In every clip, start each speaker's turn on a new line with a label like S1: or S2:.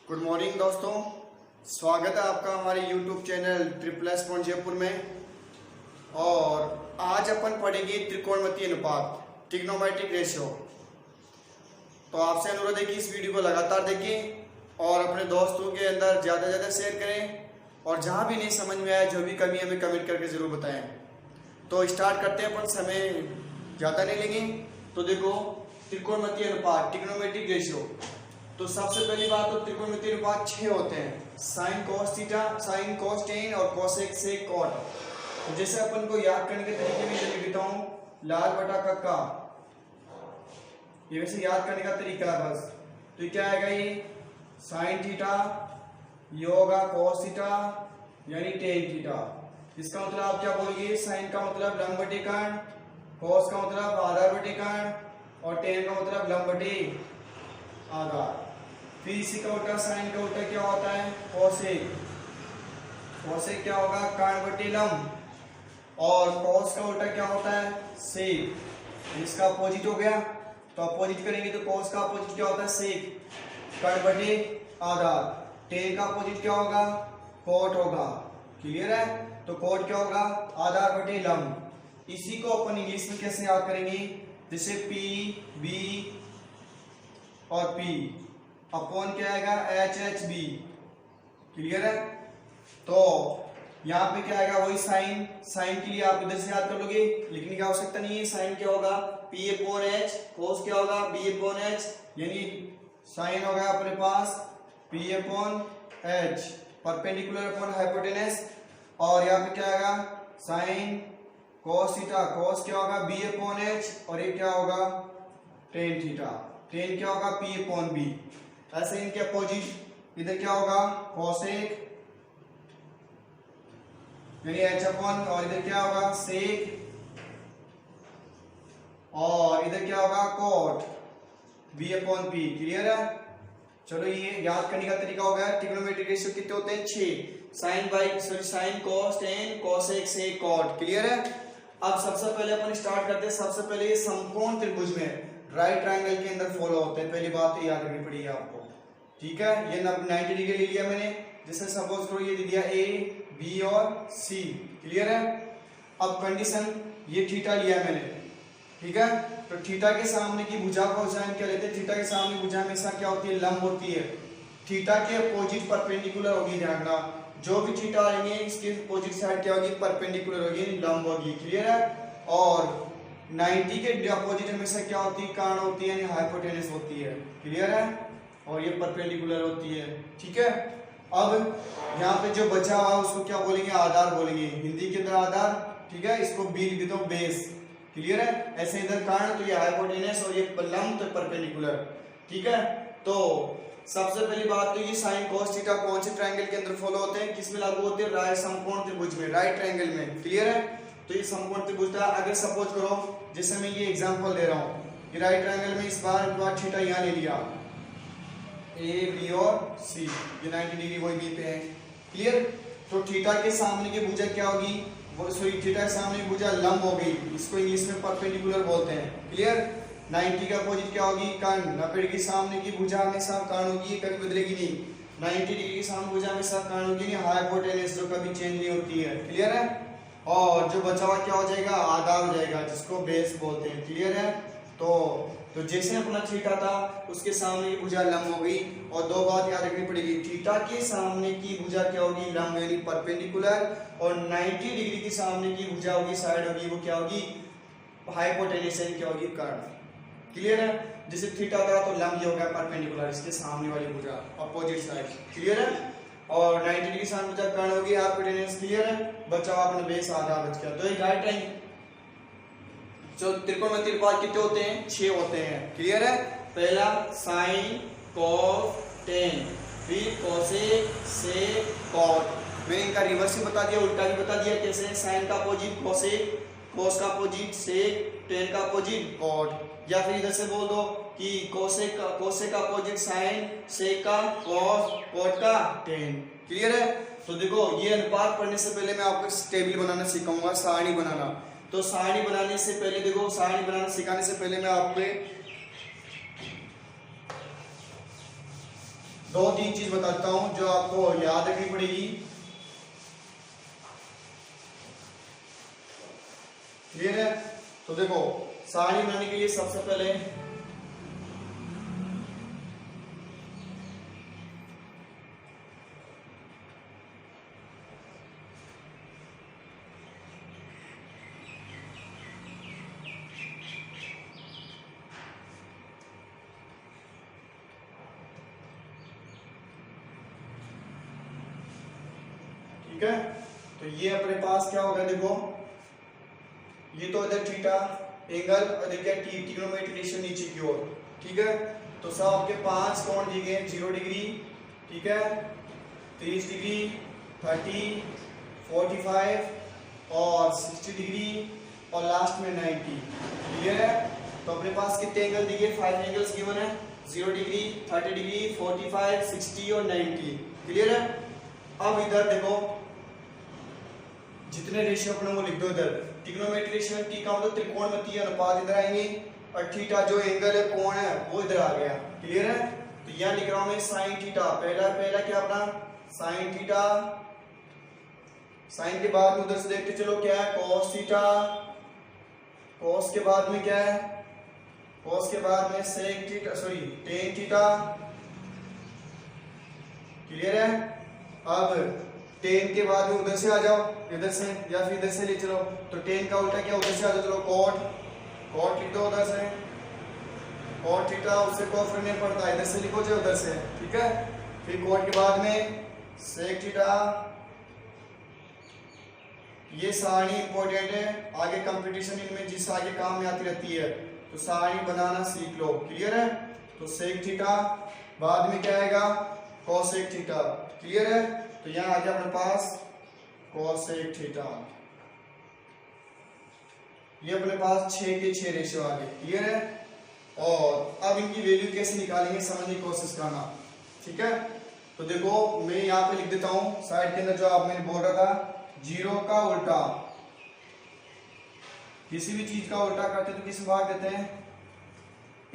S1: Good morning दोस्तों, स्वागत है आपका हमारे YouTube channel triple S point Jaipur में। और आज अपन पढ़ेंगे त्रिकोणमितीय अनुपात, ट्रिग्नोमेट्रिक रेशियो। तो आपसे अनुरोध है कि इस वीडियो को लगातार देखें और अपने दोस्तों के अंदर ज़्यादा से ज़्यादा शेयर करें। और जहाँ भी नहीं समझ में आया, जो भी कमी हमें कमेंट करके ज़रूर बताएं। तो स्टार्ट करते हैं अपन, समय ज़्यादा नहीं लेंगे। तो देखो, त्रिकोणमितीय अनुपात, ट्रिग्नोमेट्रिक रेशियो। तो सबसे पहली बात, तो त्रिकोणमितीय अनुपात 6 होते हैं, sine cos theta, sign cos ten और कोसेक सेक कॉट। तो जैसे अपन को याद करने के तरीके में लिख देता हूं, लाल बटा कक्का, ये वैसे याद करने का तरीका है बस। तो क्या आएगा, ये साइन थीटा ये होगा कॉस थीटा यानी टेन थीटा। इसका मतलब आप क्या बोलिए, साइन का मतलब लंब बटे कर्ण, कॉस का मतलब आधार बटे कर्ण और टेन का मतलब लंब बटे आधार। फिर इसी का उल्टा, साइन का उल्टा क्या होता है, कोसेक। कोसेक क्या होगा, कर्ण बटे लंब। और कॉस का उल्टा क्या होता है, सेक। इसका अपोजिट हो गया, तो अपोजिट करेंगे तो कॉस का अपोजिट क्या होता है, सेक, कर्ण बटे आधार। टेन का अपोजिट क्या होगा, कोट होगा। क्लियर है? तो कोट क्या होगा, आधार बटे लंब। इसी को अपन इंग्लिश में कैसे याद करेंगे, जैसे पी बी और P अपॉन क्या आएगा, एच एच बी। क्लियर है? तो यहाँ पे क्या आएगा, वही साइन। साइन के लिए आप इधर से याद कर लोगे, लिखने की आवश्यकता नहीं है। साइन क्या होगा, P अपॉन एच, कोस क्या होगा, B अपॉन एच, यानी साइन होगा अपने पास P upon H, perpendicular upon hypotenuse. और यहाँ पे क्या आएगा, साइन कोस थीटा, कोस क्या होगा, B अपॉन एच, और ये क्या होगा, टेन थीटा। टेन क्या होगा, P अपॉन बी। ऐसे इनके अपोजिट इधर क्या होगा, कोसेक यानी H अपॉन, और इधर क्या होगा, सेक, और इधर क्या होगा, cot, B upon P। Clear है? चलो, ये याद करने का तरीका हो गया। ट्रिग्नोमेट्रिक रेशियो कितने होते हैं, 6। Sine cos tan cosec sec cot. Clear है? अब सबसे पहले अपन स्टार्ट करते हैं। सबसे पहले ये समकोण त्रिभुज में राइट ट्रायंगल के अंदर फॉलो होते हैं। पहली बात तो याद रखनी पड़ेगी आपको, ठीक है। ये 90 डिग्री ले लिया मैंने, जैसे सपोज करो ये दे दिया ए बी और सी। क्लियर है? अब कंडीशन, ये थीटा लिया मैंने, ठीक है। तो थीटा के सामने की भुजा को हम क्या लेते हैं, थीटा के सामने भुजा हमेशा क्या होती है, लंब होती है। थीटा के अपोजिट परपेंडिकुलर होगी, ध्यान रखना। जो भी थीटा आएंगे इसके अपोजिट साइड क्या होगी, परपेंडिकुलर होगी, लंब होगी। क्लियर है? और 90 के अपोजिट हमेशा क्या होती है, कर्ण होती है, यानी हाइपोटेनस होती है। क्लियर है? और ये परपेंडिकुलर होती है। ठीक है। अब यहाँ पे जो बचा हुआ उसको क्या बोलेंगे, आधार बोलेंगे, हिंदी के अंदर आधार। ठीक है, इसको बी लिख दो, बेस। क्लियर है? ऐसे इधर कर्ण, तो ये हाइपोटेनस, और ये लंब, तो परपेंडिकुलर। ठीक है। तो सबसे पहली बात, तो ये साइन कॉस थीटा कौन से ट्रायंगल के अंदर फॉलो होते हैं, किसमें लागू होते हैं, राइट समकोण त्रिभुज में, राइट ट्रायंगल में। क्लियर है? तो ये समकोण त्रिभुज था। अगर सपोज करो, जैसे मैं ये एग्जांपल दे रहा हूँ कि राइट ट्रायंगल में इस बार थीटा यहाँ ले लिया, ए बी और सी, ये 90 डिग्री वही बी पे है। क्लियर? तो थीटा के सामने की भुजा क्या होगी, वो सॉरी थीटा के सामने की भुजा लंब हो गई, इसको इंग्लिश में परपेंडिकुलर बोलते हैं। क्लियर? 90 का अपोजिट क्या होगी, कर्ण। 90 डिग्री सामने की भुजा हमेशा कर्ण होगी, कभी बदलेगी नहीं। 90 डिग्री के सामने भुजा हमेशा कर्ण होगी, नहीं हाइपोटेनस, जो कभी चेंज नहीं होती है। क्लियर है? और जो बचा हुआ क्या हो जाएगा, आधार हो जाएगा, जिसको बेस बोलते हैं। क्लियर है? तो जैसे अपना थीटा था, उसके सामने की भुजा लंब हो गई। और दो बात याद रखनी पड़ेगी, थीटा के सामने की भुजा क्या होगी, लंब यानी परपेंडिकुलर। और 90 डिग्री के सामने की भुजा होगी, साइड होगी, वो क्या होगी, हाइपोटेनस, क्या होगी, कर्ण। क्लियर है? जैसे थीटा था तो लंब ये हो गया परपेंडिकुलर, इसके सामने वाली भुजा, अपोजिट साइड। क्लियर है? और 90 डिग्री सामने भुजा कर्ण होगी, हाइपोटेनस। क्लियर है? बचा अपना बेस आधा बच गया। तो ये राइट ट्रायंगल जो त्रिकोणमितीय अनुपात कितने होते हैं, 6 होते हैं। क्लियर है? पहला साइन कॉस टेन, फिर कोसेक सेक कॉट। मैंने इनका रिवर्स भी बता दिया, उल्टा भी बता दिया, कैसे साइन का अपोजिट कोसेक, कोस का अपोजिट सेक, टेन का अपोजिट कॉट। या फिर इधर से बोल दो कि कोसेक का अपोजिट साइन, सेक का कॉस, कॉट का टेन। क्लियर है? तो देखो, ये अनुपात पढ़ने से पहले मैं आपको टेबल बनाना सिखाऊंगा, सारणी बनाना। तो सारणी बनाने से पहले देखो, सारणी बनाना सिखाने से पहले मैं आपको दो तीन चीज बताता हूं जो आपको याद रखनी पड़ेगी। क्लियर है? तो देखो सारणी बनाने के लिए सबसे पहले ठीक है, तो ये अपने पास क्या होगा, देखो ये तो इधर थीटा एंगल और देखिए ट्रिग्नोमेट्रिक रेशियो नीचे की ओर। ठीक है, तो सब आपके 5 कोण दिए गए, 0 डिग्री, ठीक है, 30 डिग्री, 30, 45 और 60 डिग्री और लास्ट में 90। क्लियर है? तो अपने पास कितने एंगल दिए, 5 एंगल्स गिवन है, 0 डिग्री, 30 डिग्री, 45, 60 और 90। क्लियर है? अब इधर देखो जितने रेशियो अपने वो लिख दो इधर। ट्रिग्नोमेट्रिक रेशियो टी का मतलब त्रिकोणमितीय अनुपात इधर आएंगे और थीटा जो एंगल है कोण है वो इधर आ गया। क्लियर है? तो यहां लिख रहा हूं मैं साइन थीटा, पहला क्या अपना साइन थीटा, साइन के बाद में उधर से देखते चलो क्या है कॉस थीटा, कॉस के बाद में क्या है, कॉस के बाद में sec theta, sorry tan theta. Clear है? अब टेन के बाद में उधर से आ जाओ, इधर से या फिर इधर से ले चलो, तो टेन का उल्टा क्या, उधर से आ जाओ, चलो कॉट, कॉट लिख दो उधर से, कॉट थीटा, उससे कॉट फर्क नहीं पड़ता, इधर से लिखो चाहे उधर से। ठीक है, फिर कॉट के बाद में सेक थीटा। ये सारणी इंपॉर्टेंट है, आगे कंपटीशन इनमें जिस आगे काम में आती रहती है, तो सारणी बनाना सीख लो। क्लियर है? तो सेक थीटा, बाद में क्या आएगा कॉसेक थीटा। क्लियर है? तो यहां आ गया अपने पास कॉसेक थीटा, ये अपने पास 6 के 6 रेशियो आ गए। क्लियर है? और अब इनकी वैल्यू कैसे निकालेंगे समझने की कोशिश करना। ठीक है, तो देखो मैं यहाँ पे लिख देता हूं साइड के अंदर जो आप मैंने बोल रहा था, 0 का उल्टा, किसी भी चीज का उल्टा करते तो किस में भाग देते हैं,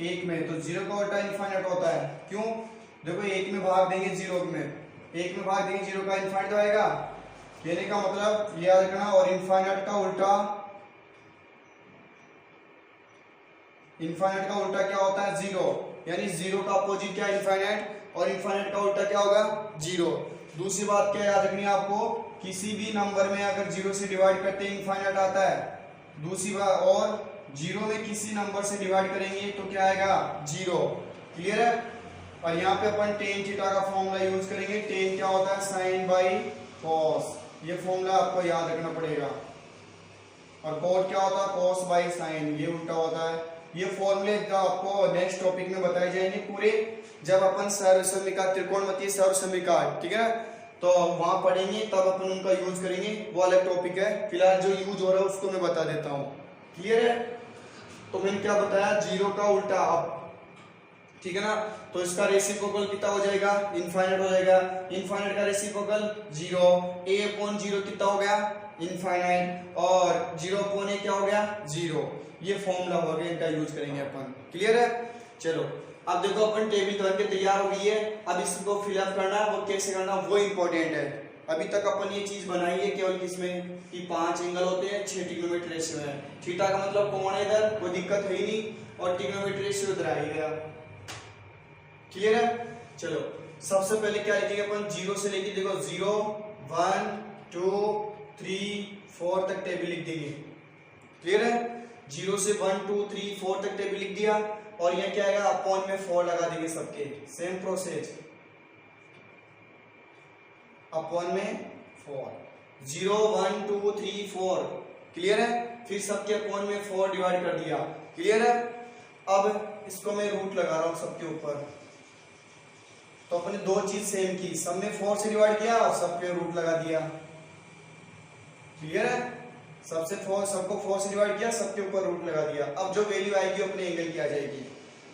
S1: 1 में। तो 0 का उल्टा इनफाइनाइट होता है, क्यों, देखो 1 में भाग देंगे 0 में, 1 में भाग देंगे 0 का इनफाइनाइट आएगा, कहने का मतलब याद रखना। और इनफाइनाइट का उल्टा, इनफाइनाइट का उल्टा क्या होता है 0, यानी 0 का अपोजिट क्या इनफाइनाइट, और इनफाइनाइट का उल्टा क्या होगा 0। दूसरी बात क्या याद रखनी है आपको, किसी भी नंबर में अगर 0 से डिवाइड करते हैं इनफाइनाइट आता है। दूसरी बात, और 0 में किसी नंबर से डिवाइड करेंगे तो क्या आएगा 0। क्लियर है? और यहाँ पे अपन टेन थीटा का फॉर्मूला यूज करेंगे। टेन क्या होता है, साइन बाई कॉस, ये फॉर्मूला आपको याद रखना पड़ेगा। और कॉट क्या होता है, कॉस बाई साइन, ये उल्टा होता है। ये फॉर्मूले आपको नेक्स्ट टॉपिक में बताए जाएंगे पूरे, जब अपन सर्वसमीका, त्रिकोणमितीय सर्वसमीका, ठीक है, तो वहां पढ़ेंगे तब अपन उनका यूज करेंगे, वो अलग टॉपिक है। फिलहाल जो यूज हो रहा है उसको मैं बता देता हूँ। क्लियर है? तो मैंने क्या बताया, 0 का उल्टा, अब ठीक है ना, तो इसका रेसिप्रोकल कितना हो जाएगा, इनफाइनाइट हो जाएगा। इनफाइनाइट का रेसिप्रोकल 0, a/0 कितना हो गया इनफाइनाइट, और 0/a क्या हो गया 0। ये फॉर्मूला हो गया, इनका यूज करेंगे अपन। क्लियर है? चलो अब देखो अपन टेबल बन के तैयार हो गई है, अब इसको फिलअप करना, वो कैसे करना वो इंपॉर्टेंट है। अभी तक अपन ये चीज बनाई है केवल किसमें, कि 5 एंगल होते हैं, 6 ट्रिग्नोमेट्रिक रेशियो है, थीटा का मतलब कोण है इधर, कोई दिक्कत है ही नहीं, और ट्रिग्नोमेट्रिक रेशियो इधर आ ही गया। क्लियर है? चलो सबसे पहले क्या लिखेंगे अपन, 0 से लेके देखो 0, 1, 2, 3, 4 तक टेबल लिख देंगे। क्लियर है? 0 से 1, 2, 3, 4 तक टेबल लिख दिया, और यहाँ क्या आएगा, अपॉन में 4 लगा देंगे सबके, सेम प्रोसेस, अपॉन में 4, 0, 1, 2, 3, 4। क्लियर है? फिर सबके अपॉन में 4 डिवाइड कर दिया। क्लियर है? अब इसको मैं रूट लगा रहा हूं सबके ऊपर, तो अपने दो चीज सेम की, सब में 4 से डिवाइड किया और सबके रूट लगा दिया। क्लियर है? सबसे 4, सबको 4 से डिवाइड किया, सबके ऊपर रूट लगा दिया। अब जो वैल्यू आएगी अपने एंगल की आ जाएगी।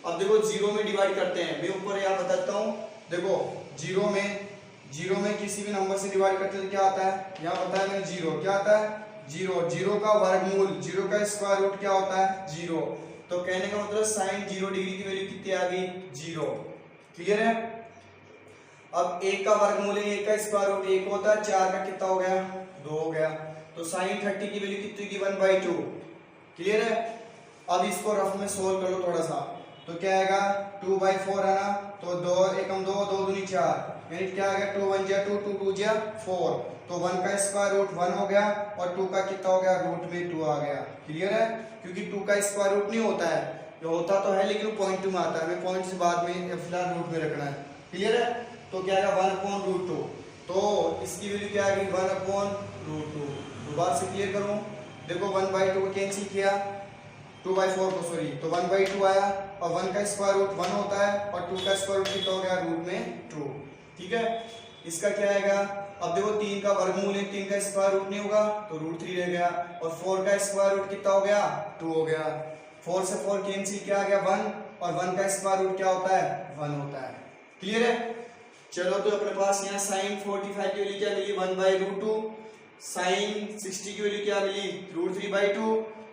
S1: अब देखो 0 में डिवाइड करते हैं, मैं ऊपर यहाँ बताता हूँ, देखो 0 में किसी भी नंबर से डिवाइड करते हैं तो क्या आता है, यहाँ बताया मैंने 0, क्या आता है 0, 0 का वर्गमूल, 0 का स्क्वायर रूट क्या होता है 0। तो कहने का मतलब साइन 0 डिग्री की वैल्यू कितनी आ गई 0। क्लियर है? अब एक का वर्गमूल है, एक का स्क्वायर रूट एक होता है, 4 का कितना हो गया, 2 हो गया। तो साइन 30 की वैल्यू कितनी की, 1/2। क्लियर है। अब इसको रफ में सोल्व कर लो थोड़ा सा, तो क्या आएगा, 2/4 है ना, तो 2 एकम 2, 2 दूनी 4, यानी क्या आ गया, 2 1 जा 2, 2 2 जा 4, तो 1 का स्क्वायर रूट 1 हो गया और 2 का कितना हो गया, रूट में 2 आ गया। क्लियर है, क्योंकि 2 का स्क्वायर रूट नहीं होता है, ये होता तो है लेकिन पॉइंट 2 में आता है, हमें पॉइंट से बाद में फिलहाल रूट में रखना है। क्लियर है, तो क्या आएगा 1/√2, तो इसकी वैल्यू क्या आएगी, 1/√2। दोबारा से क्लियर करूं, देखो 1/2 को कैंसिल किया, 2/4 को सॉरी, तो 1/2 आया और 1 का स्क्वायर रूट 1 होता है और 2 का स्क्वायर रूट कितना हो गया, रूट में 2। ठीक है, इसका क्या आएगा, अब देखो 3 का वर्गमूल है, 3 का स्क्वायर रूट नहीं होगा तो √3 रह गया, और 4 का स्क्वायर रूट कितना हो गया, 2 हो गया। 4 से 4 कैंसिल क्या आ गया, 1, और 1 का स्क्वायर रूट क्या होता है, 1 होता है। क्लियर है, चलो तो अपने पास यहाँ साइन 45 की वैल्यू क्या मिली, 1/√2, साइन 60 की वैल्यू क्या मिली, √3/2,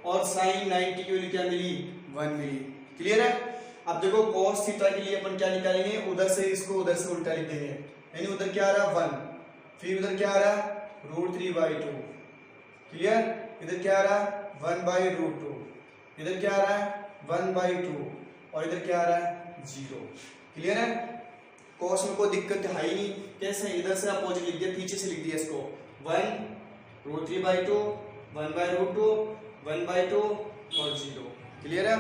S1: और साइन 90 की वैल्यू क्या मिली, 1 मिली। क्लियर है, अब देखो cos थीटा के लिए अपन क्या निकालेंगे, उधर से इसको उधर से उल्टा लिख देंगे, यानी उधर क्या आ रहा है 1, फिर उधर क्या आ रहा है √3/2। क्लियर, इधर क्या आ रहा है 1/√2, इधर क्या आ रहा है 1/2, और इधर क्या आ रहा है 0। क्लियर है, cos में कोई दिक्कत है ही नहीं, कैसे इधर से अपोजिट लिख दिया, पीछे से लिख दिया इसको, 1 √3/2, 1/√2, 1/2 और 0। क्लियर है,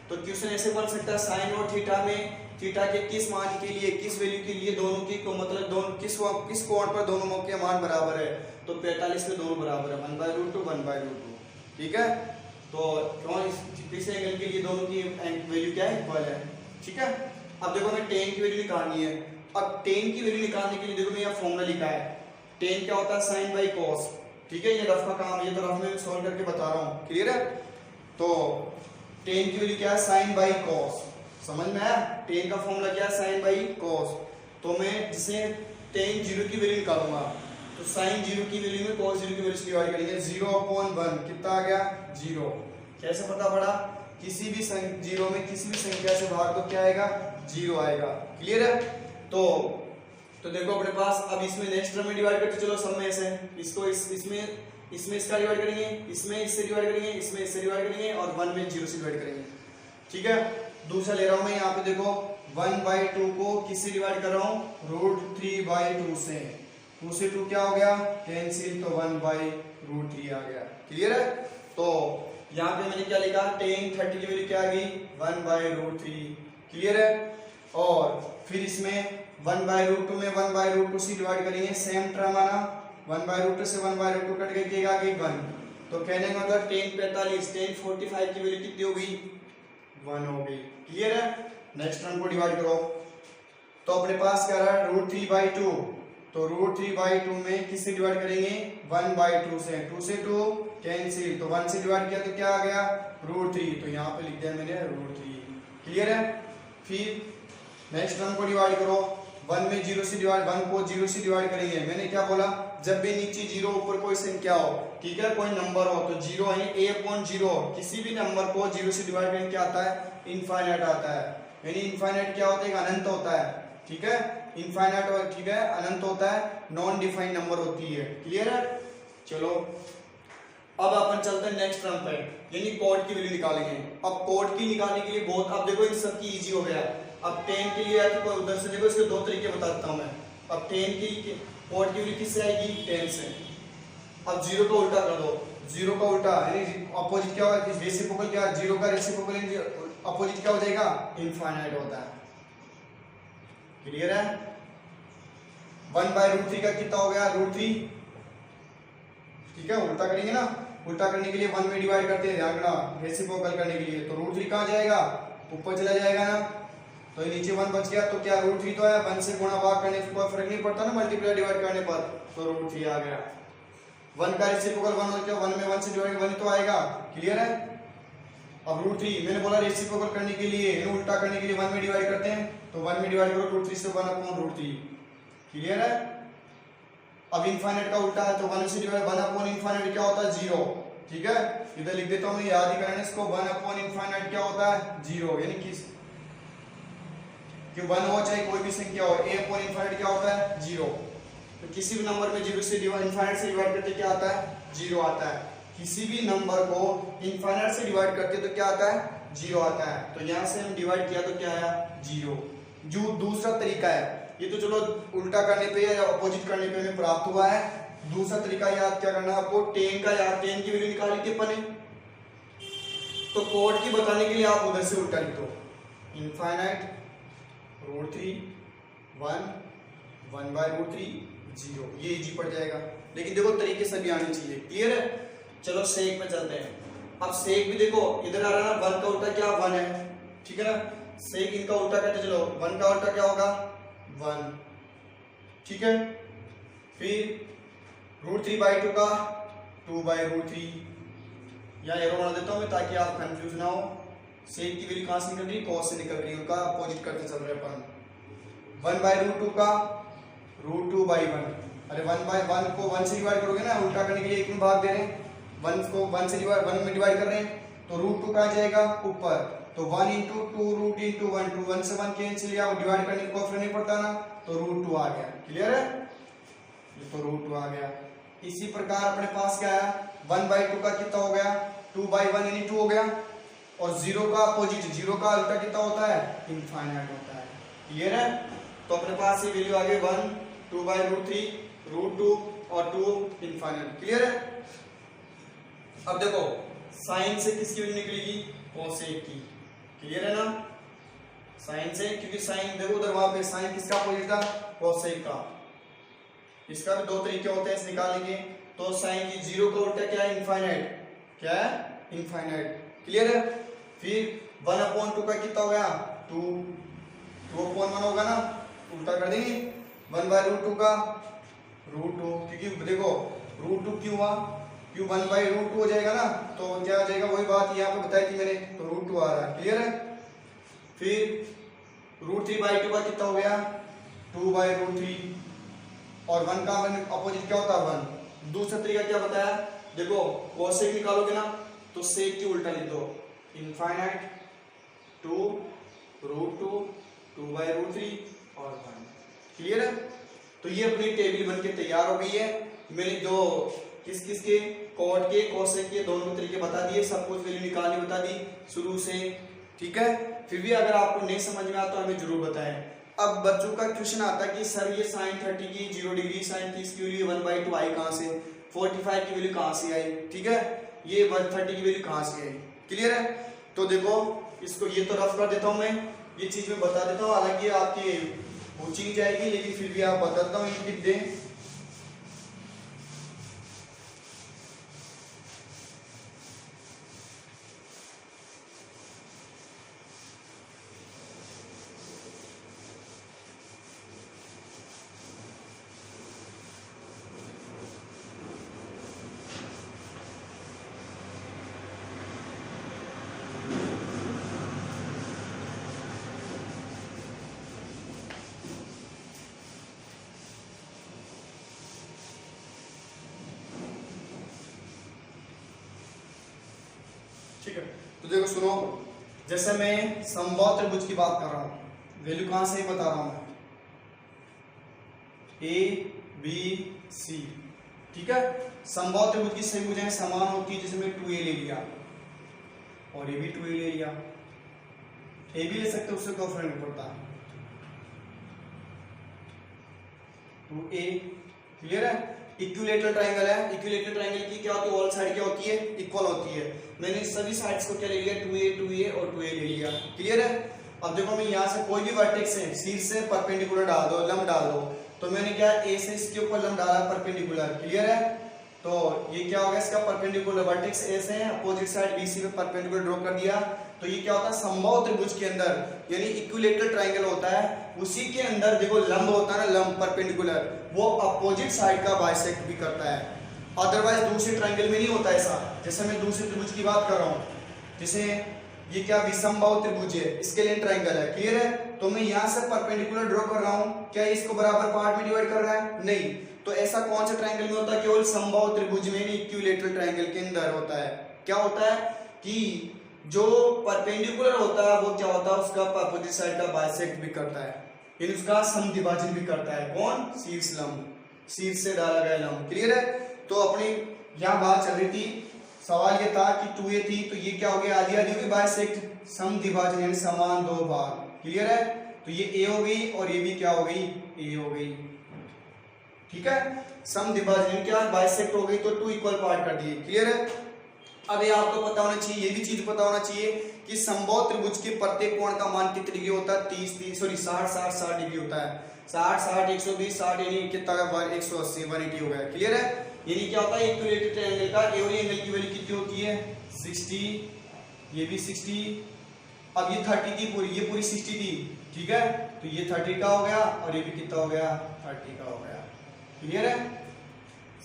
S1: तो क्वेश्चन ऐसे बन सकता है, साइन और थीटा में थीटा के किस मान के लिए, किस वैल्यू के लिए दोनों की को मतलब दोनों किस कोण पर दोनों के मान बराबर है, तो 45 में दोनों बराबर है, 1/√2 1/√2। ठीक है, तो क्यों किस एंगल के लिए दोनों की वैल्यू क्या है, इक्वल है। ठीक है, अब देखो हमें tan की वैल्यू निकालनी है, अब tan की वैल्यू निकालने के लिए देखो मैं यहाँ फॉर्मूला लिखा है, tan क्या होता है, साइन बाई cos। ठीक है, ये रफ का काम है, ये तो रफ में सॉल्व करके बता रहा हूँ। क्लियर है, तो tan की वैल्यू क्या है, साइन बाई cos, समझ में आया, tan का फॉर्मूला क्या है, साइन बाई cos। तो मैं जिसे tan 0 की वैल्यू निकालूंगा, तो साइन 0 की वैल्यू में cos 0 की वैल्यू से डिवाइड करेंगे, 0/1 कितना आ गया, 0। कैसे पता पड़ा, किसी भी 0 में किसी भी संख्या से भाग तो क्या आएगा, 0 आएगा। क्लियर है, तो देखो अपने पास, अब इसमें नेक्स्ट टर्म में डिवाइड करते चलो, सब में से इसको इसमें इसका डिवाइड करेंगे, इसमें इससे डिवाइड करेंगे, इसमें इससे डिवाइड करेंगे, और 1 में 0 से डिवाइड करेंगे। ठीक है, दूसरा ले रहा हूं मैं यहाँ पे, देखो 1/2 को किससे डिवाइड कर रहा हूँ, √3/2 से, 2 से 2 क्या हो गया, कैंसिल, तो 1/√3 आ गया। क्लियर है, तो यहाँ पे मैंने क्या लिखा, tan 30 की वैल्यू क्या आ गई, 1/√3। क्लियर है, और फिर इसमें 1/√2 में 1/√2 से डिवाइड करेंगे, सेम टर्म आना, 1/√2 से 1/√2 कट गई, क्या आ गई 1, तो कहने का मतलब tan 45 tan 45 की वैल्यू कितनी हो गई, 1 हो गई। क्लियर है, नेक्स्ट टर्म को डिवाइड करो, तो अपने पास क्या रहा, √3/2, तो √3/2 में किससे डिवाइड करेंगे, 1/2 से, 2 से 2 कैंसिल, तो 1 से डिवाइड किया तो क्या आ गया, √3, तो यहाँ पे लिख दिया मैंने √3। क्लियर है, फिर नेक्स्ट टर्म को डिवाइड करो, 1 में 0 से डिवाइड, 1 को 0 से डिवाइड करेंगे, मैंने क्या बोला, जब भी नीचे 0 ऊपर कोई संख्या हो, ठीक है, कोई नंबर हो, तो 0 यानी a/0, किसी भी नंबर को 0 से डिवाइड करके क्या आता है, इनफाइनाइट आता है, यानी इनफाइनाइट क्या होता है, अनंत होता है। ठीक है, इनफाइनाइट और ठीक है अनंत होता है, नॉन डिफाइंड नंबर होती है। क्लियर है, चलो अब अपन चलते हैं नेक्स्ट टर्म पे, यानी कोड की वैल्यू निकालेंगे। अब कोड की निकालने के लिए बहुत, अब देखो इन सब की इजी हो गया। अब tan के लिए तो उधर से देखो, इसके दो तरीके बताता हूं मैं। अब tan की कोड की वैल्यू किससे आएगी, 10 से। अब 0 का उल्टा कर दो, 0 का उल्टा यानी अपोजिट क्या होगा, रेसिप्रोकल क्या, 0 का रेसिप्रोकल अपोजिट क्या हो जाएगा, इनफाइनाइट होता है। क्लियर है, 1/√3 का कितना हो गया, √3। ठीक है, उल्टा करेंगे ना, उल्टा करने के लिए 1 में डिवाइड करते हैं, ध्यान रखना, रेसिप्रोकल करने के लिए, तो √3 कहां जाएगा, ऊपर चला जाएगा ना, तो नीचे 1 बच गया, तो क्या √3 तो आया, 1 से गुणा भाग करने से कोई फर्क नहीं पड़ता ना, मल्टीप्लाई डिवाइड करने पर, तो √3 आ गया। 1 का रेसिप्रोकल 1 हो गया, 1 में 1 से डिवाइड 1 तो आएगा। क्लियर है, अब √3 मैंने बोला रेसिप्रोकल करने के लिए, उल्टा करने के लिए 1 में डिवाइड करते हैं, तो 1 में डिवाइड करो √3 से, 1/√3। क्लियर है, अब इनफाइनाइट का उल्टा है, तो 1 से डिवाइड 1/इनफाइनाइट क्या होता है, 0। ठीक है, इधर लिख देता हूं मैं, याद ही करना इसको, 1/इनफाइनाइट क्या होता है, 0, यानी किस कि 1 हो चाहे कोई भी संख्या हो, a अपॉन इनफाइनाइट क्या होता है 0। तो किसी भी नंबर में 0 से इनफाइनाइट से डिवाइड करते क्या आता है 0 आता है। किसी भी नंबर को इनफाइनाइट से डिवाइड करते तो क्या आता है 0 आता है। तो यहाँ से हम डिवाइड किया तो क्या आया 0। जो दूसरा तरीका है, ये तो चलो उल्टा करने पे या अपोजिट करने पे हमें प्राप्त हुआ है। दूसरा तरीका याद क्या करना है आपको, टेन का याद, टेन की वैल्यू निकाली थी अपन ने, तो कोड की बताने के लिए आप उधर से उल्टा लिख दो, इनफाइनाइट √3 1 1/√3 0, ये इजी पड़ जाएगा। लेकिन देखो तरीके सभी आने चाहिए, क्लियर है। चलो सेक पे चलते हैं। अब सेक भी देखो इधर आ रहा है ना, 1 का उल्टा क्या 1 है, ठीक है ना। सेक इनका उल्टा करते चलो, 1 का उल्टा क्या होगा 1, ठीक है। फिर √3/2 का 2/√3, या एरो बना देता हूं मैं ताकि आप कंफ्यूज ना हो। सेक की वैल्यू कहां से निकल रही, कॉस से निकल रही है, उनका अपोजिट करते चल रहे अपन। 1/√2 का √2/1, अरे 1/1 को 1 से डिवाइड करोगे ना, उल्टा करने के लिए 1 में भाग दे रहे हैं, 1 को 1 से डिवाइड 1 में डिवाइड कर रहे हैं, तो √2 कहां जाएगा ऊपर, तो 1 × 2 √1 2 1 से 1 कैंसिल किया, डिवाइड करने का फर्क नहीं पड़ता ना, तो √2 आ गया, क्लियर है। ये तो √2 आ गया। इसी प्रकार अपने पास क्या है 1/2 का कितना हो गया 2/1 यानी 2 हो गया, और 0 का अपोजिट, 0 का अल्टा कितना होता है इनफाइनाइट होता है, क्लियर है। तो अपने पास ये वैल्यू आ गई 1 2/√3 √2 और 2 इनफाइनाइट, क्लियर है। अब देखो साइन से किसकी वैल्यू निकलेगी कोसेक की, क्लियर है ना। साइन से, क्योंकि साइन देखो उधर वहां पे साइन किसका अपोजिट था कोसेक का। इसका भी दो तरीके होते हैं इस निकालने के। तो साइन की 0 का उल्टा क्या है इनफाइनाइट, क्या है इनफाइनाइट, क्लियर है। फिर 1/2 का कितना हो गया 2 2/1 होगा ना, उल्टा कर देंगे 1/√2 का √2, क्योंकि देखो √2 क्यों हुआ, क्यों 1/√2 हो जाएगा ना, तो क्या आ जाएगा वही बात यहाँ पे बताई थी मैंने, तो √2 आ रहा है, क्लियर है। फिर √3/2 का कितना हो गया 2/√3, और 1 का अपोजिट क्या होता है 1। दूसरा तरीका क्या बताया, देखो कोसेक निकालोगे ना, तो सेक की उल्टा लिख दो, इनफाइनाइट 2 √2 2/√3 और 1, क्लियर है। तो ये अपनी टेबल बनके तैयार हो गई है। मैंने जो किस किस के कॉट के कोसेक के दोनों तरीके बता दिए, सब कुछ वैल्यू निकालनी बता दी शुरू से, ठीक है। फिर भी अगर आपको नहीं समझ में आता तो हमें जरूर बताएं। अब बच्चों का क्वेश्चन आता है कि सर ये sin 30 की 0 डिग्री, sin 30 की वैल्यू 1/2 आई कहां से, 45 की वैल्यू कहां से आई, ठीक है, ये 130 की वैल्यू कहां से आई, क्लियर है। तो देखो इसको ये तो रफ कर देता हूं मैं, ये चीज मैं बता देता हूं, हालांकि आपकी पूछी नहीं जाएगी लेकिन फिर भी आप बताता हूं ये दे। ठीक है, तो देखो सुनो, जैसे मैं समबाहु त्रिभुज की बात कर रहा हूं, वैल्यू कहां से बता रहा हूं मैं, ABC, ठीक है। समबाहु त्रिभुज की सभी भुजाएं समान होती है, जैसे मैं 2A ले लिया और ये भी 2A ले लिया, A भी ले सकते हो, उससे कोई फर्क नहीं पड़ता, 2A, क्लियर है। इक्विलेटरल ट्रायंगल है, इक्विलेटरल ट्रायंगल की क्या होती है, ऑल साइड क्या होती है इक्वल होती है। मैंने सभी साइड्स को क्या ले लिया 2A 2A और 2A ले लिया, क्लियर है। अब देखो मैं यहाँ से कोई भी वर्टेक्स है शीर्ष से परपेंडिकुलर डाल दो, लंब डाल दो, तो मैंने क्या A से इसके ऊपर लंब डाला परपेंडिकुलर, क्लियर है। तो ये क्या हो गया इसका परपेंडिकुलर, वर्टेक्स A से अपोजिट साइड BC पे परपेंडिकुलर ड्रॉ कर दिया, तो ये क्या होता है समबाहु त्रिभुज के अंदर, यानी इक्विलेटरल ट्रायंगल होता है, उसी के अंदर देखो लंब होता है ना, लंब परपेंडिकुलर, वो अपोजिट साइड का बाइसेक्ट भी करता है। अदरवाइज दूसरे ट्रायंगल में नहीं होता ऐसा। जैसे मैं दूसरे त्रिभुज की बात कर रहा हूँ, जैसे ये क्या विषमबाहु त्रिभुज है, इसके लिए ट्रायंगल है, क्लियर है। तो मैं यहाँ से परपेंडिकुलर ड्रॉ कर रहा हूँ, क्या इसको बराबर पार्ट में डिवाइड कर रहा है, नहीं। तो ऐसा कौन सा ट्रायंगल में होता है, केवल समबाहु त्रिभुज में, इक्विलेटरल ट्रायंगल के अंदर होता है। क्या होता है कि जो परपेंडिकुलर होता है वो क्या होता है, उसका अपोजिट साइड का बाइसेक्ट भी करता है, यानी उसका समद्विभाजन भी करता है। कौन? शीर्ष लंब, शीर्ष से डाला गया लंब। क्लियर है? तो अपनी यहाँ बात चल रही थी, सवाल ये था कि 2a थी तो ये क्या हो गया, आधी आधी होगी, बाइसेक्ट समद्विभाजन यानी समान दो भाग। क्लियर है? तो ये a हो गई और ये भी क्या हो गई, a हो गई। ठीक है, समद्विभाजन क्या, बाइसेक्ट हो गई तो 2 इक्वल पार्ट कर दिए। क्लियर है? अब ये आपको पता होना चाहिए, ये भी चीज पता होना चाहिए कि समबाहु त्रिभुज के प्रत्येक कोण का मान कितने डिग्री होता है, 60 डिग्री होता है। 60 120 60 यानी कितना का 180 180 हो गया। क्लियर है? यानी क्या होता है, इक्विलेटरल ट्रायंगल का एवरी एंगल की वैल्यू कितनी होती है, 60, ये भी 60। अब ये 30 थी पूरी, ये पूरी 60 थी। ठीक है, तो ये 30 का हो गया और ये भी कितना हो गया, 30 का हो गया। क्लियर है?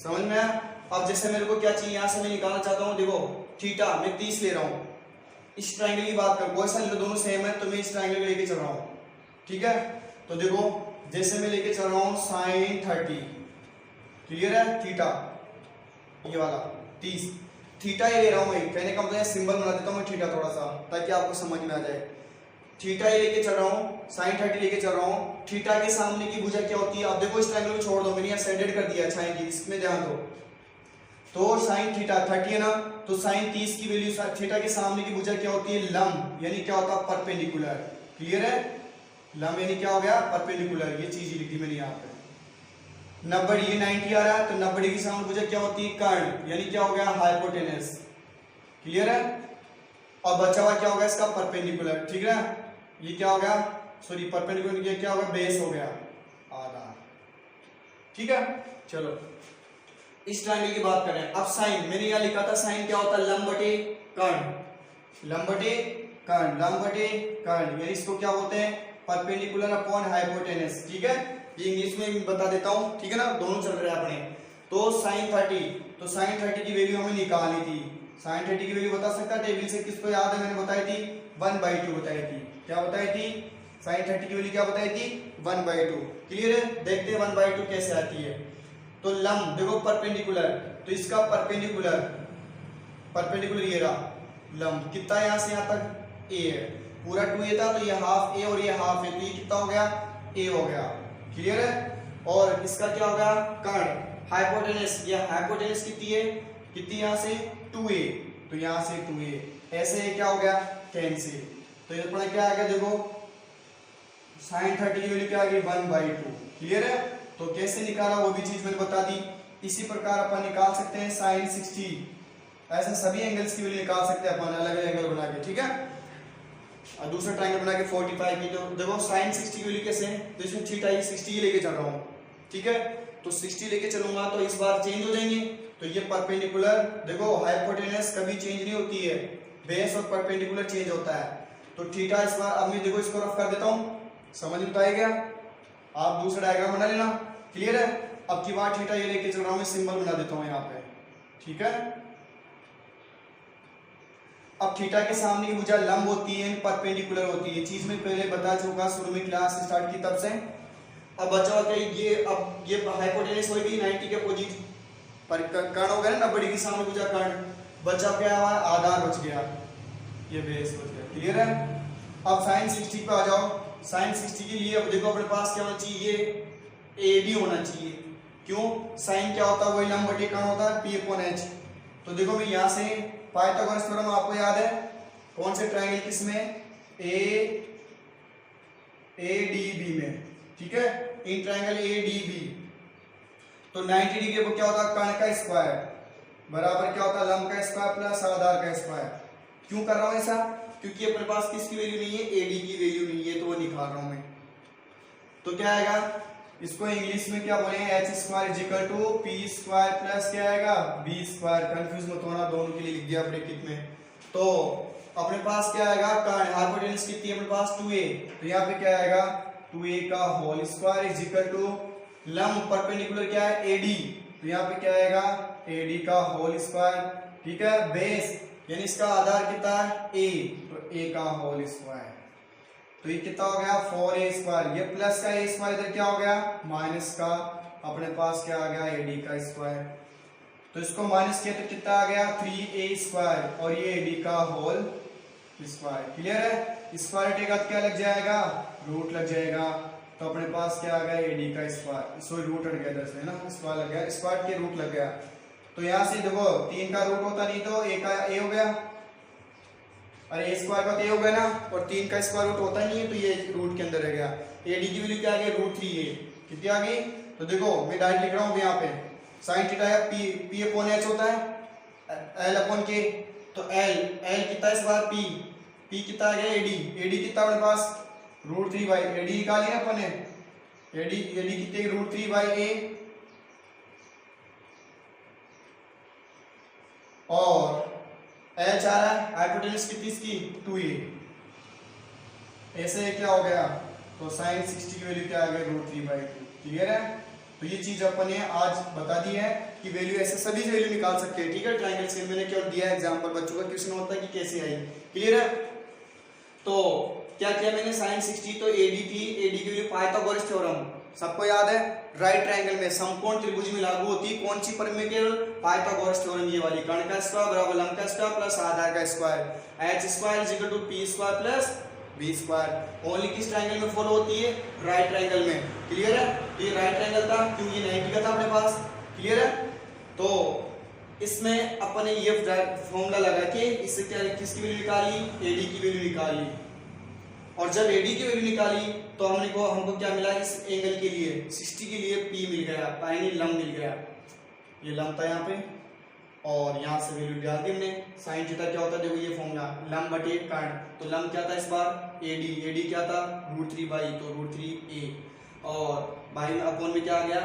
S1: समझ में आया? अब जैसे मेरे को क्या चाहिए, यहां से मैं निकालना चाहता हूं, देखो थीटा मैं 30 ले रहा हूं, इस ट्रायंगल की बात कर, कोई सा दोनों सेम है तो मैं इस ट्रायंगल लेके चल रहा हूं। ठीक है, तो देखो जैसे मैं लेके चल रहा हूं sin 30। क्लियर है? थीटा ये वाला 30, थीटा ये ले रहा हूं मैं, कहने का मतलब सिंबल बना देता हूं मैं थीटा थोड़ा सा ताकि आपको समझ में आ जाए। थीटा ये लेके चल रहा हूं, sin 30 लेके चल रहा हूं। थीटा के सामने की भुजा क्या होती है, अब देखो इस ट्रायंगल को छोड़ दो, मैंने यहाँ सेंडेड कर दिया छाई की, इसमें ध्यान दो। तो sin थीटा 30 है ना, तो sin 30 की वैल्यू थीटा के सामने की भुजा क्या होती है, लंब, यानी क्या होता है, परपेंडिकुलर। क्लियर है? लंब यानी क्या हो गया, परपेंडिकुलर। ये चीज लिख दी मैंने यहाँ पे। 90 ये 90 आ रहा है तो 90 डिग्री सामने भुजा क्या होती है, कर्ण, यानी क्या हो गया, हाइपोटेनस। क्लियर है? और बचा हुआ क्या होगा इसका, परपेंडिकुलर। ठीक है, ये क्या हो गया, सॉरी परपेंडिकुलर, ये क्या हो गया, बेस हो गया आधा। ठीक है, चलो इस ट्रायंगल की बात करें। अब साइन मैंने यहाँ लिखा था, साइन क्या होता है, लंब बटे कर्ण, लंब बटे कर्ण, लंब बटे कर्ण, यानी इसको क्या बोलते हैं, परपेंडिकुलर अपॉन हाइपोटेनस। ठीक है, ये इंग्लिश में बता देता हूँ। ठीक है ना, दोनों चल रहे हैं अपने। तो sin 30, तो sin 30 की वैल्यू हमें निकालनी थी। sin 30 की वैल्यू बता सकता है टेबल से, किसको याद है, मैंने बताई थी 1/2 बताई थी। क्या बताई थी, sin 30 की वैल्यू क्या बताई थी, 1/2। क्लियर है? देखते हैं 1/2 कैसे आती है। तो लंब देखो परपेंडिकुलर, तो इसका परपेंडिकुलर, परपेंडिकुलर ये रहा लंब, कितना यहां से यहां तक a है, पूरा 2a था तो ये हाफ a और ये हाफ है, तो ये कितना हो गया, a हो गया। क्लियर है? और इसका क्या हो गया, कर्ण, हाइपोटेनस, ये हाइपोटेनस कितनी है, कितनी यहां से 2a, तो यहां से 2a, ऐसे ये क्या हो गया, कैंसिल। तो ये अपना क्या आ गया, देखो sin 30 की वैल्यू क्या आ गई, 1/2। क्लियर है? तो कैसे निकाला वो भी चीज मैंने बता दी। इसी प्रकार अपन निकाल सकते हैं sin 60, ऐसे सभी एंगल्स की वैल्यू निकाल सकते हैं अपन अलग अलग एंगल बना के। ठीक है, और दूसरा ट्रायंगल बना के 45 की, तो देखो sin 60 की वैल्यू कैसे है, तो इसमें थीटा 60 ही लेके चल रहा हूं। ठीक है, तो 60 लेके चलूंगा तो इस बार चेंज हो जाएंगे, तो ये परपेंडिकुलर, देखो हाइपोटेनस कभी चेंज नहीं होती है, बेस और परपेंडिकुलर चेंज होता है। तो थीटा इस बार, अब मैं देखो इसको रफ कर देता हूं, समझ में तो आएगा, आप दूसरा डायग्राम बना लेना। क्लियर है? अब की बार थीटा ये लेके चल रहा हूं, मैं सिंबल बना देता हूं यहाँ पे। ठीक है, अब थीटा के सामने की भुजा लंब होती है, परपेंडिकुलर होती है, चीज में पहले बता चुका शुरू में क्लास स्टार्ट की तब से। अब बचा होता है ये, अब ये हाइपोटेनस होगी 90 के अपोजिट पर, कर्ण हो गया ना 90 डिग्री सामने भुजा कर्ण, बचा क्या हुआ, आधार बच गया, ये बेस बच गया। क्लियर है? अब sin 60 पे आ जाओ। sin 60 के लिए अब देखो अपने पास क्या होना चाहिए, ये AD होना चाहिए। क्यों, sin क्या होता है, वही लंब बटे कर्ण होता है, P/H। तो देखो मैं यहाँ से पाइथागोरस थ्योरम आपको याद है, कौन से ट्रायंगल किसमें, ADB में। ठीक है, इन ट्रायंगल ADB, तो 90 डिग्री को क्या होता है, कर्ण का स्क्वायर बराबर क्या होता है, लंब का स्क्वायर प्लस आधार का स्क्वायर। क्यों कर रहा हूं ऐसा, क्योंकि अपने पास किसकी वैल्यू नहीं है, AD की वैल्यू नहीं है, तो वो निकाल रहा हूं मैं। तो क्या आएगा, इसको इंग्लिश में क्या बोलेंगे, h² = p² प्लस क्या आएगा, b²। कंफ्यूज मत होना, दोनों के लिए लिख दिया ब्रैकेट में। तो अपने पास क्या आएगा, कर्ण, हाइपोटेनस कितनी है अपने पास, 2a, तो यहाँ पे क्या आएगा, 2a का होल स्क्वायर = लंब परपेंडिकुलर क्या है, AD, तो यहाँ पे क्या आएगा, AD का होल स्क्वायर। ठीक है, बेस यानी इसका आधार कितना है, a, तो a का होल स्क्वायर, तो ये कितना हो गया, 4a², ये प्लस का a² इधर क्या हो गया, माइनस का, अपने पास क्या आ गया, AD का स्क्वायर। तो इसको माइनस किया तो कितना आ गया, 3a² और ये AD का होल स्क्वायर। क्लियर है? स्क्वायर हटेगा तो क्या लग जाएगा? रूट लग जाएगा। तो अपने पास क्या आ गया? एडी का स्क्वायर, सॉरी रूट हट गया दरअसल, है ना, स्क्वायर लग गया, स्क्वायर के रूट लग गया। तो यहाँ से देखो 3 का रूट होता नहीं तो ए का ए हो गया, अरे ए स्क्वायर का तो ए हो गया ना, और 3 का स्क्वायर रूट होता नहीं है तो ये रूट के अंदर रह गया। एडी की वैल्यू क्या आ गई? √3a। कितनी आ गई? तो देखो मैं डायरेक्ट लिख रहा हूँ यहाँ पे साइन थीटा है पी अपॉन एच होता है एल अपॉन के, तो एल कितना इस बार पी कितना आ गया? एडी कितना अपने पास? √3 बाई एडी निकाल लिया अपन ने, एडी कितने? √3 बाई ए, और एच आ रहा है हाइपोटेन्यूज कितनी इसकी? 2a। ऐसे क्या हो गया? तो साइन 60 की वैल्यू क्या आ गई? √3/2। क्लियर है? तो ये चीज अपन ने आज बता दी है कि वैल्यू ऐसे सभी वैल्यू निकाल सकते हैं। ठीक है, ट्रायंगल से मैंने केवल दिया एग्जांपल, बच्चों का क्वेश्चन होता है कि कैसे आई। क्लियर है? तो क्या किया मैंने? साइन 60 तो एडी थी, एडी की वैल्यू पाइथागोरस थ्योरम सबको याद है, राइट ट्रायंगल में समकोण त्रिभुज में लागू होती है कौन सी प्रमेय? केवल पाइथागोरस थ्योरम, ये वाली। कर्ण का स्क्वायर बराबर लंब का स्क्वायर प्लस आधार का square, H square is equal to P square plus B square. Only किस ट्रायंगल में फॉलो होती है? राइट ट्रायंगल में। क्लियर है? ये राइट ट्रायंगल था क्यों? ये 90 का था अपने पास। क्लियर है? तो इसमें अपने ये फॉर्मूला लगा के इससे क्या किसकी वैल्यू निकाली? एडी की वैल्यू निकाली। और जब एडी की वैल्यू निकाली तो हमको क्या मिला? इस एंगल के लिए 60 के लिए पी मिल गया, यानी लंब मिल गया। ये लंब था यहाँ पे, और यहाँ से वैल्यू डाल दी हमने। साइन थीटा क्या होता है? देखो ये फॉर्मूला, लंब बटे कर्ण। तो लंब क्या था इस बार? एडी क्या था? √3 बाई, तो √3a, और बाई अपॉन में क्या आ गया?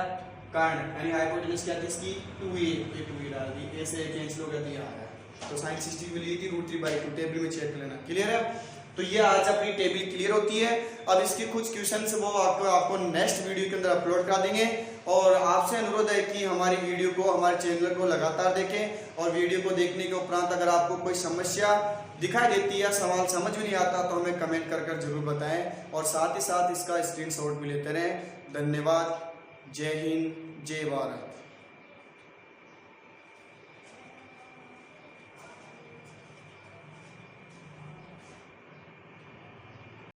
S1: कर्ण, यानी हाइपोटेन्यूज क्या थी इसकी? 2a डाल दी, ए से कैंसिल हो गया, दिया आ गया। तो साइन 60 की वैल्यू थी √3/2। टेबल में चेक कर लेना। क्लियर है? तो ये आज अपनी टेबल क्लियर होती है। अब इसके कुछ क्वेश्चन वो आपको नेक्स्ट वीडियो के अंदर अपलोड कर देंगे, और आपसे अनुरोध है कि हमारी वीडियो को, हमारे चैनल को लगातार देखें, और वीडियो को देखने के उपरांत अगर आपको कोई समस्या दिखाई देती है या सवाल समझ में नहीं आता तो हमें कमेंट कर जरूर बताएं, और साथ ही साथ इसका स्क्रीनशॉट भी लेते रहें। धन्यवाद। जय हिंद, जय भारत।